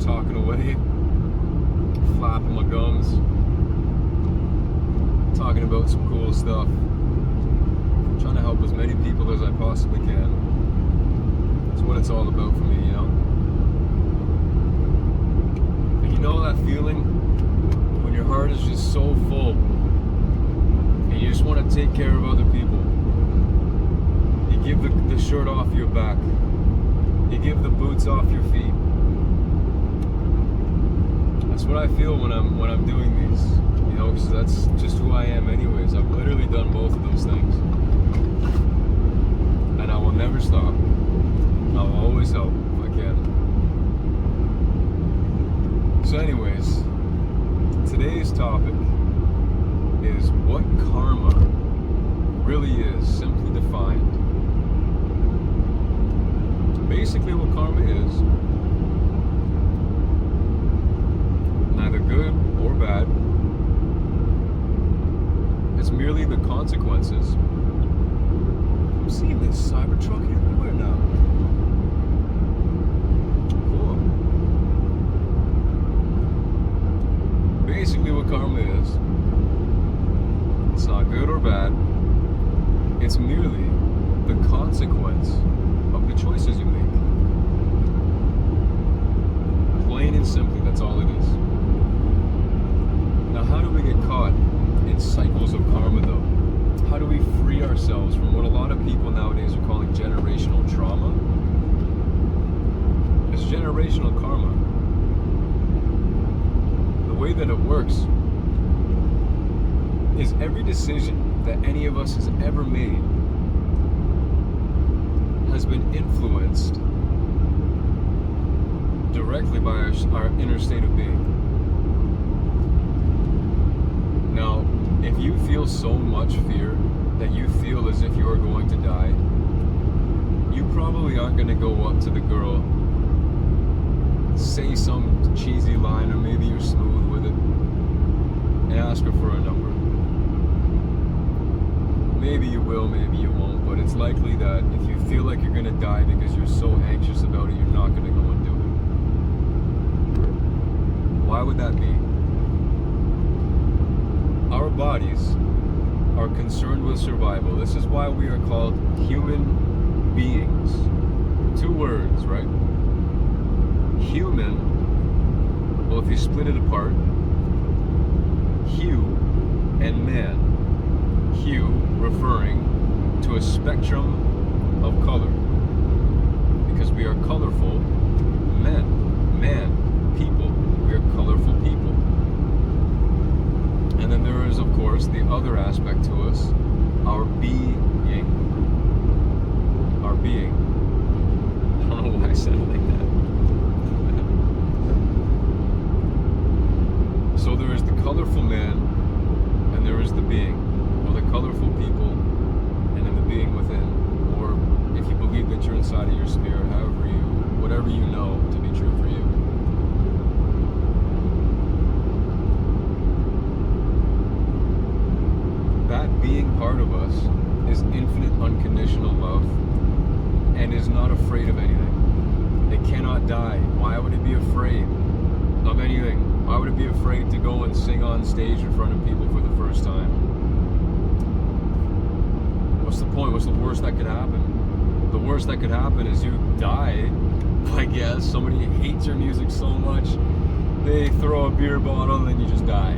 just talking away, flapping my gums, talking about some cool stuff, trying to help as many people as I possibly can. That's what it's all about for me, you know? And you know that feeling when your heart is just so full and you just want to take care of other people? You give the shirt off your back. You give the boots off your feet. That's what I feel when I'm doing these, you know, because that's just who I am anyways. I've literally done both of those things. And I will never stop. I'll always help if I can. So anyways, today's topic is what karma really is, simply defined. Basically what karma is, neither good or bad. It's merely the consequences. I'm seeing this Cybertruck everywhere now. Cool. Basically what karma is, it's not good or bad. It's merely the consequence of the choices you make. Plain and simply, that's all it is. Now, how do we get caught in cycles of karma, though? How do we free ourselves from what a lot of people nowadays are calling generational trauma? It's generational karma. The way that it works is every decision that any of us has ever made has been influenced directly by our inner state of being. Now, if you feel so much fear that you feel as if you are going to die, you probably aren't going to go up to the girl, say some cheesy line, or maybe you're smooth with it, and ask her for a number. Maybe you will, maybe you won't, but it's likely that if you feel like you're going to die because you're so anxious about it, you're not going to go and do it. Why would that be? Our bodies are concerned with survival. This is why we are called human beings. 2 words, right? Human, well, if you split it apart, hue and man. Hue referring to a spectrum of color, because we are colorful men, people. We are colorful people. And then there is, of course, the other aspect to us, our being. Our being. I don't know why I said it like that. So there is the colorful man, and there is the being. The colorful people, and then the being within, or if you believe that you're inside of your spirit, whatever you know to be true for you. That being part of us is infinite unconditional love and is not afraid of anything. It cannot die. Why would it be afraid of anything? Why would it be afraid to go and sing on stage in front of people for the first time? What's the point? What's the worst that could happen? The worst that could happen is you die, I guess. Somebody hates your music so much, they throw a beer bottle and then you just die.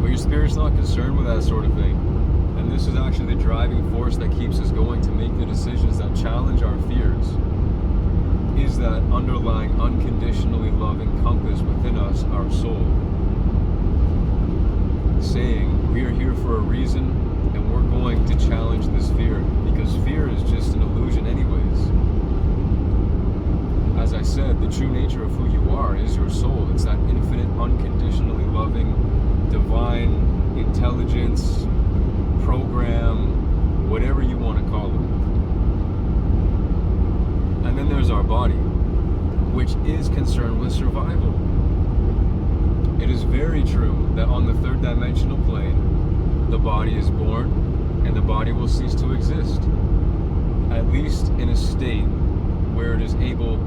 But your spirit's not concerned with that sort of thing. And this is actually the driving force that keeps us going to make the decisions that challenge our fears. Is that underlying unconditionally loving compass within us, our soul, saying we are here for a reason, and we're going to challenge this fear, because fear is just an illusion anyways. As I said, the true nature of who you are is your soul. It's that infinite, unconditionally loving, divine intelligence, program, whatever you want to call it. And then there's our body, which is concerned with survival. It is very true that on the 3rd dimensional plane, the body is born and the body will cease to exist, at least in a state where it is able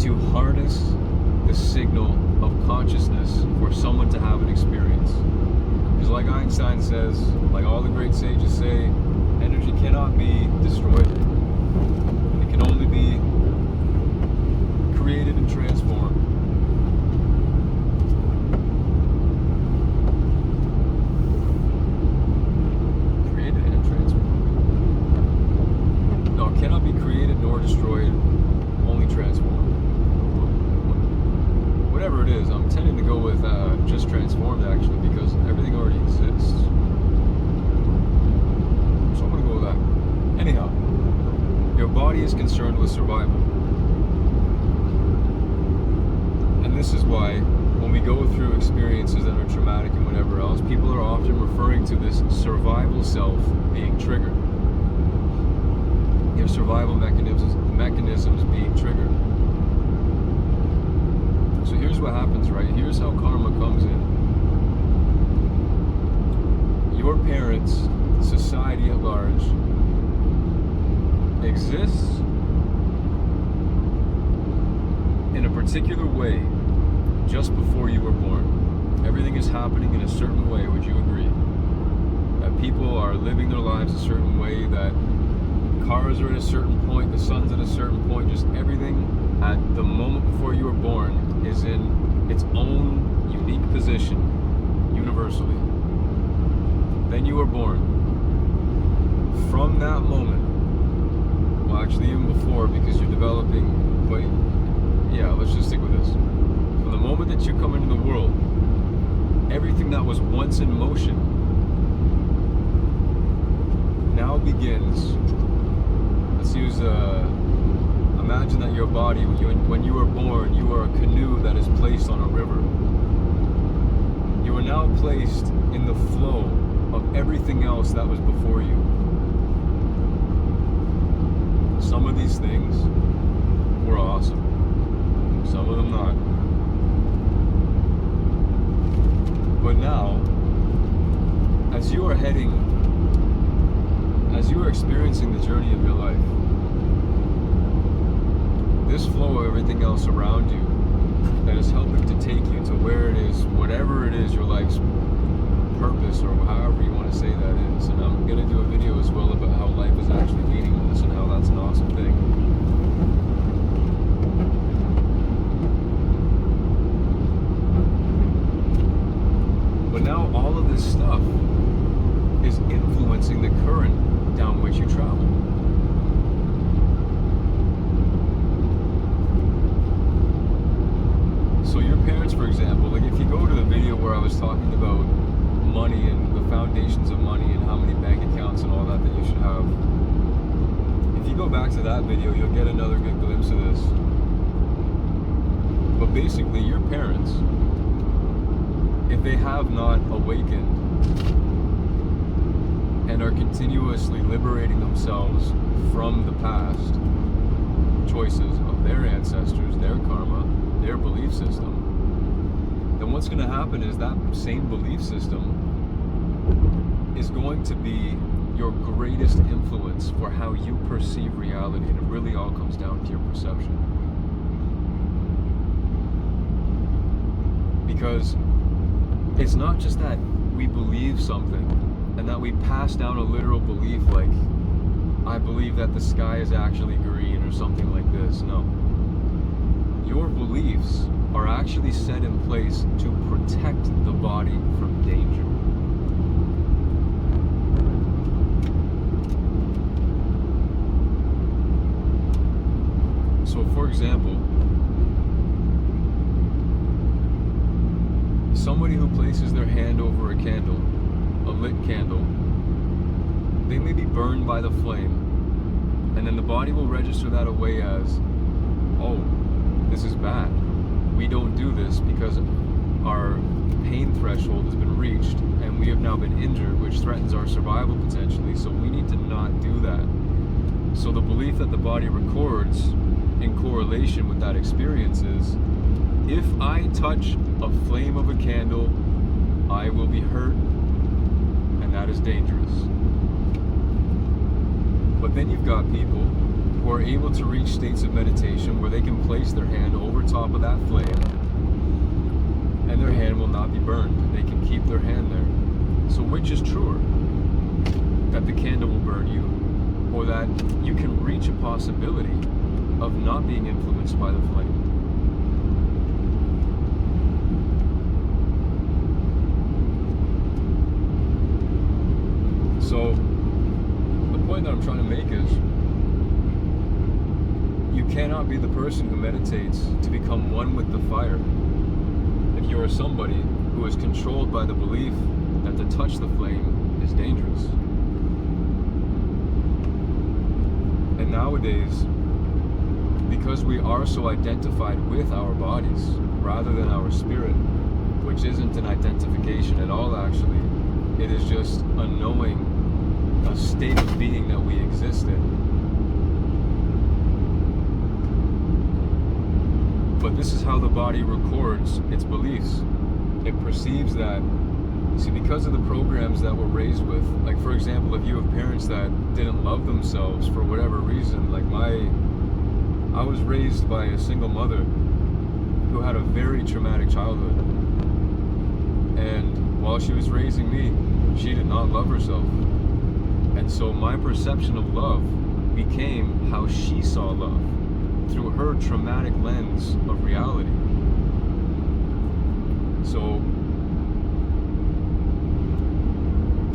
to harness the signal of consciousness for someone to have an experience. Because like Einstein says, like all the great sages say, energy cannot be destroyed. It can only be created and transformed. Created and transformed. No, it cannot be created nor destroyed, only transformed. Whatever it is, I'm tending to go with just transformed actually, because everything already exists. So I'm going to go with that. Anyhow, your body is concerned with survival. And this is why when we go through experiences that are traumatic and whatever else, people are often referring to this survival self being triggered. Your survival mechanisms being triggered. So here's what happens, right? Here's how karma comes in. Your parents, society at large, exists in a particular way just before you were born. Everything is happening in a certain way, would you agree? That people are living their lives a certain way, that cars are at a certain point, the sun's at a certain point, just everything at the moment before you were born is in its own unique position, universally. Then you were born. From that moment, well actually even before, because you're developing, but yeah, let's just stick with this. From the moment that you come into the world, everything that was once in motion now begins. Let's use imagine that your body, when you were born, you are a canoe that is placed on a river. You are now placed in the flow of everything else that was before you. Some of these things were awesome. Some of them not. But now, as you are experiencing the journey of your life, this flow of everything else around you that is helping to take you to where it is, whatever it is your life's purpose, or however you want to say that is. And I'm going to do a video as well about how life is actually meaningless and how that's an awesome thing. But now all of this stuff is influencing the current down which you travel. So your parents, for example, like if you go to the video where I was talking about money and the foundations of money and how many bank accounts and all that you should have, if you go back to that video, you'll get another good glimpse of this. But basically, your parents, if they have not awakened and are continuously liberating themselves from the past choices of their ancestors, their karma, their belief system, then what's going to happen is that same belief system is going to be your greatest influence for how you perceive reality, and it really all comes down to your perception. Because it's not just that we believe something and that we pass down a literal belief like, I believe that the sky is actually green or something like this. No. Your beliefs are actually set in place to protect the body from danger. So for example, somebody who places their hand over a candle, a lit candle, they may be burned by the flame, and then the body will register that away as, oh, this is bad. We don't do this because our pain threshold has been reached and we have now been injured, which threatens our survival potentially, so we need to not do that. So the belief that the body records in correlation with that experience is, if I touch a flame of a candle, I will be hurt, and that is dangerous. But then you've got people who are able to reach states of meditation where they can place their hand over top of that flame and their hand will not be burned. They can keep their hand there. So which is truer? That the candle will burn you, or that you can reach a possibility of not being influenced by the flame? So the point that I'm trying to make is, you cannot be the person who meditates to become one with the fire if you are somebody who is controlled by the belief that to touch the flame is dangerous. And nowadays, because we are so identified with our bodies rather than our spirit, which isn't an identification at all actually, it is just a knowing, a state of being that we exist in. But this is how the body records its beliefs. It perceives that, see, because of the programs that we're raised with, like for example, if you have parents that didn't love themselves for whatever reason, like I was raised by a single mother who had a very traumatic childhood. And while she was raising me, she did not love herself. And so my perception of love became how she saw love, through her traumatic lens of reality. So,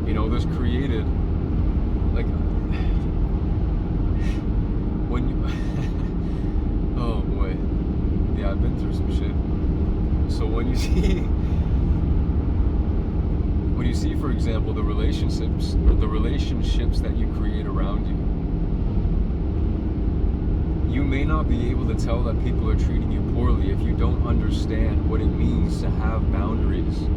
you know, this created, like, when you, oh boy, yeah, I've been through some shit. So when you see, for example, the relationships that you create around you, you may not be able to tell that people are treating you poorly if you don't understand what it means to have boundaries.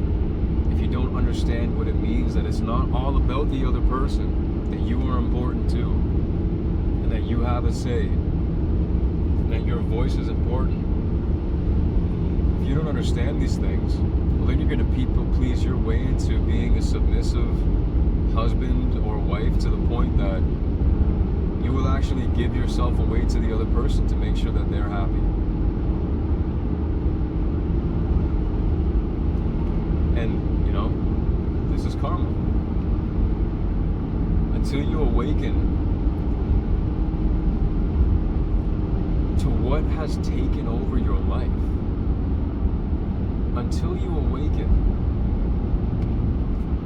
If you don't understand what it means that it's not all about the other person, that you are important too, and that you have a say, and that your voice is important. If you don't understand these things, well, then you're going to people please your way into being a submissive husband or wife to the point that you will actually give yourself away to the other person to make sure that they're happy. And, you know, this is karma. Until you awaken to what has taken over your life, until you awaken,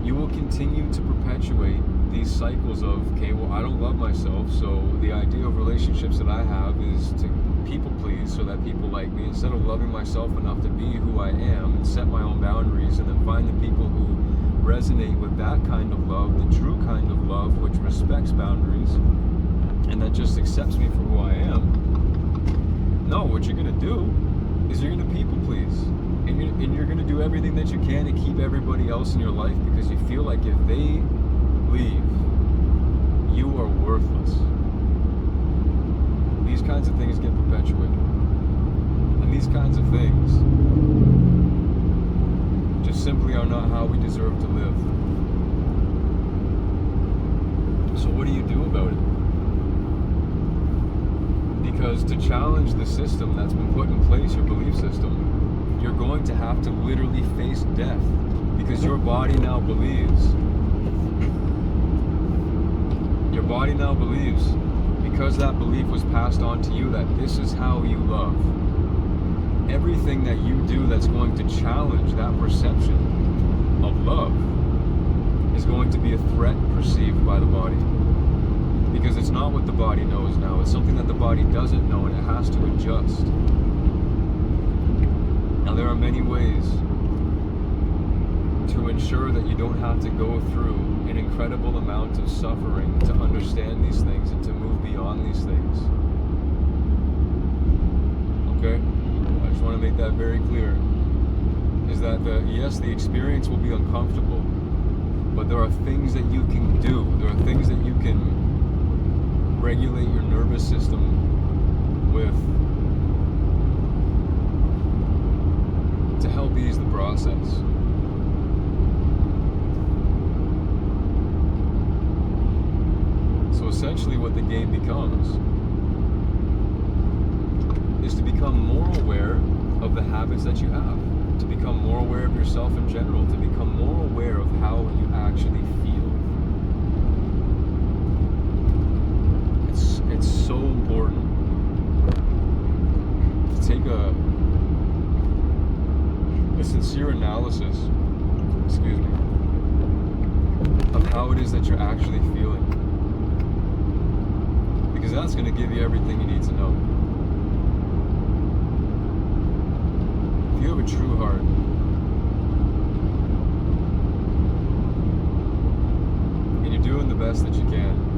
you will continue to perpetuate these cycles of, okay, well, I don't love myself, so the idea of relationships that I have is to people please so that people like me, instead of loving myself enough to be who I am and set my own boundaries, and then find the people who resonate with that kind of love, the true kind of love which respects boundaries and that just accepts me for who I am. No, what you're going to do is you're going to people please, and you're going to do everything that you can to keep everybody else in your life because you feel like if they leave, you are worthless. These kinds of things get perpetuated, and these kinds of things just simply are not how we deserve to live. So what do you do about it? Because to challenge the system that's been put in place, your belief system, you're going to have to literally face death, because your body now believes, because that belief was passed on to you, that this is how you love. Everything that you do that's going to challenge that perception of love is going to be a threat perceived by the body. Because it's not what the body knows now, it's something that the body doesn't know, and it has to adjust. Now there are many ways to ensure that you don't have to go through an incredible amount of suffering to understand these things and to move beyond these things. Okay? I just want to make that very clear. Is that yes, the experience will be uncomfortable, but there are things that you can do. There are things that you can regulate your nervous system with to help ease the process. So essentially what the game becomes is to become more aware of the habits that you have, to become more aware of yourself in general, to become more aware of how you actually feel. It's so important to take a sincere analysis, excuse me, of how it is that you're actually feeling. Because that's going to give you everything you need to know. If you have a true heart, and you're doing the best that you can,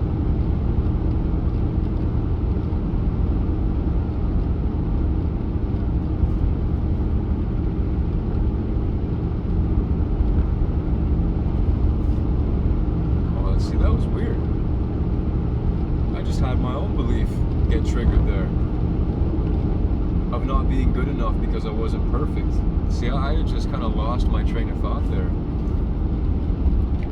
triggered there of not being good enough because I wasn't perfect. See, I just kind of lost my train of thought there,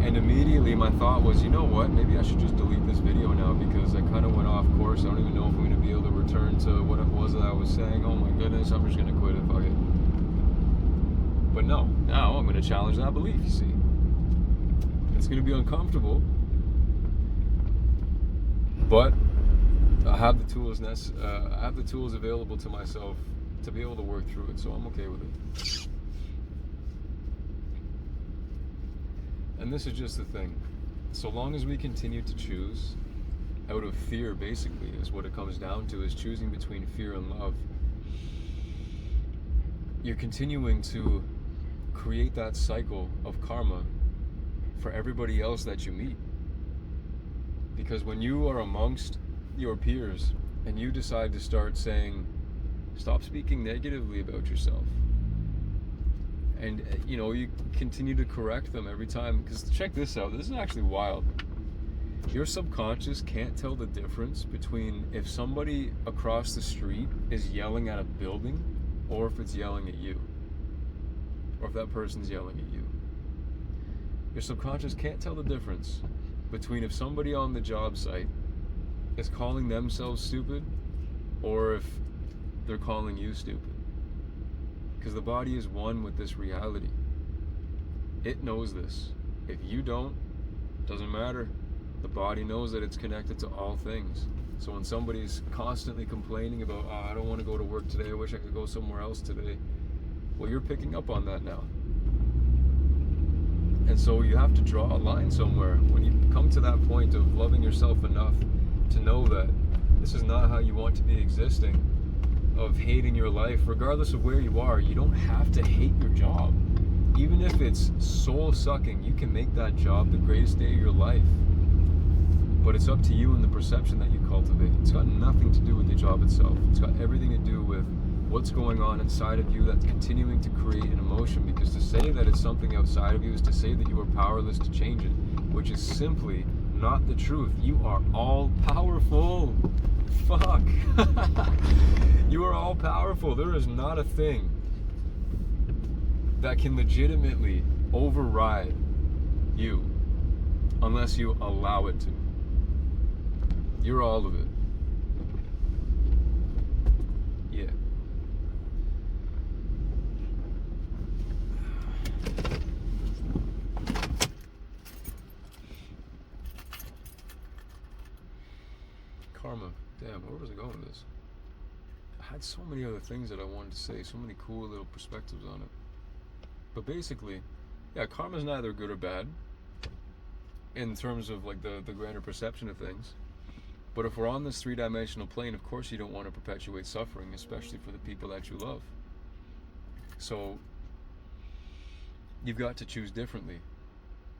and immediately my thought was, you know what, maybe I should just delete this video now because I kind of went off course. I don't even know if I'm going to be able to return to what it was that I was saying. Oh my goodness, I'm just going to quit it, fuck it. But no, now I'm going to challenge that belief, you see. It's going to be uncomfortable, but I have the tools available to myself to be able to work through it, so I'm okay with it. And this is just the thing. So long as we continue to choose out of fear, basically, is what it comes down to, is choosing between fear and love, you're continuing to create that cycle of karma for everybody else that you meet. Because when you are amongst your peers and you decide to start saying, stop speaking negatively about yourself, and you continue to correct them every time, because check this out, this is actually wild. Your subconscious can't tell the difference between if somebody across the street is yelling at a building or if it's yelling at you, or if that person's yelling at you. Your subconscious can't tell the difference between if somebody on the job site is calling themselves stupid or if they're calling you stupid. Because the body is one with this reality. It knows this. If you don't, doesn't matter. The body knows that it's connected to all things. So when somebody's constantly complaining about, oh, I don't want to go to work today, I wish I could go somewhere else today, well, you're picking up on that now. And so you have to draw a line somewhere. When you come to that point of loving yourself enough to know that this is not how you want to be existing, of hating your life, regardless of where you are. You don't have to hate your job. Even if it's soul-sucking, you can make that job the greatest day of your life. But it's up to you and the perception that you cultivate. It's got nothing to do with the job itself. It's got everything to do with what's going on inside of you that's continuing to create an emotion. Because to say that it's something outside of you is to say that you are powerless to change it, which is simply not the truth. You are all powerful. Fuck. You are all powerful. There is not a thing that can legitimately override you unless you allow it to. You're all of it. Yeah. Karma. Damn, where was I going with this? I had so many other things that I wanted to say, so many cool little perspectives on it. But basically, yeah, karma's neither good or bad in terms of like the grander perception of things. But if we're on this three-dimensional plane, of course you don't want to perpetuate suffering, especially for the people that you love. So you've got to choose differently.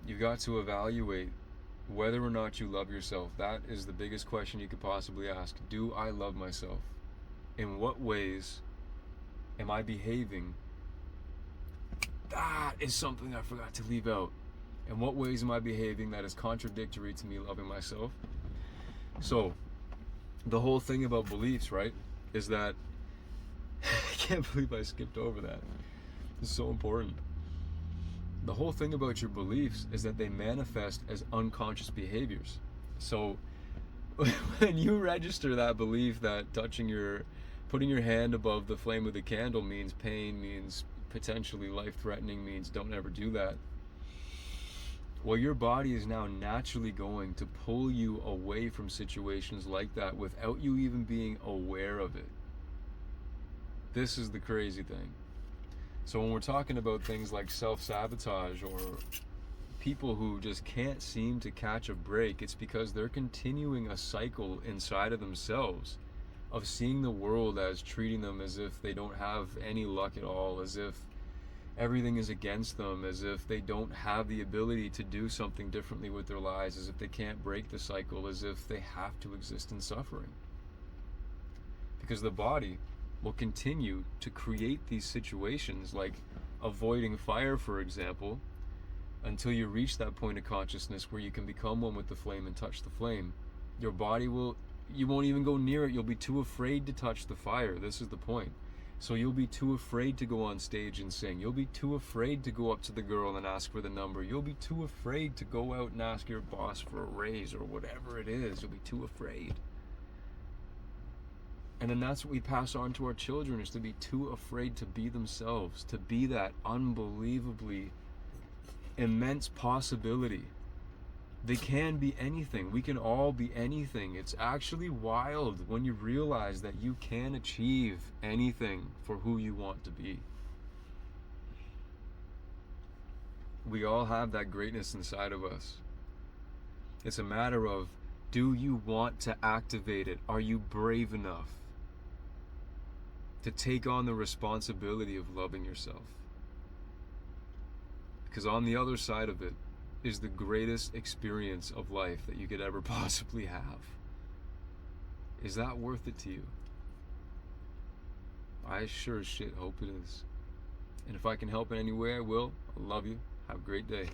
You've got to evaluate whether or not you love yourself. That is the biggest question you could possibly ask. Do I love myself? In what ways am I behaving? That is something I forgot to leave out. In what ways am I behaving that is contradictory to me loving myself? So, the whole thing about beliefs, right, is that I can't believe I skipped over that. It's so important. The whole thing about your beliefs is that they manifest as unconscious behaviors. So, when you register that belief that touching your Putting your hand above the flame of the candle means pain, means potentially life-threatening, means don't ever do that. Well, your body is now naturally going to pull you away from situations like that without you even being aware of it. This is the crazy thing. So when we're talking about things like self-sabotage or people who just can't seem to catch a break, it's because they're continuing a cycle inside of themselves of seeing the world as treating them as if they don't have any luck at all, as if everything is against them, as if they don't have the ability to do something differently with their lives, as if they can't break the cycle, as if they have to exist in suffering. Because the body will continue to create these situations, like avoiding fire, for example, until you reach that point of consciousness where you can become one with the flame and touch the flame. Your body will, you won't even go near it. You'll be too afraid to touch the fire. This is the point. So you'll be too afraid to go on stage and sing. You'll be too afraid to go up to the girl and ask for the number. You'll be too afraid to go out and ask your boss for a raise or whatever it is. You'll be too afraid. And then that's what we pass on to our children, is to be too afraid to be themselves, to be that unbelievably immense possibility. They can be anything. We can all be anything. It's actually wild when you realize that you can achieve anything for who you want to be. We all have that greatness inside of us. It's a matter of, do you want to activate it? Are you brave enough to take on the responsibility of loving yourself? Because on the other side of it is the greatest experience of life that you could ever possibly have. Is that worth it to you? I sure as shit hope it is. And if I can help in any way, I will. I love you. Have a great day.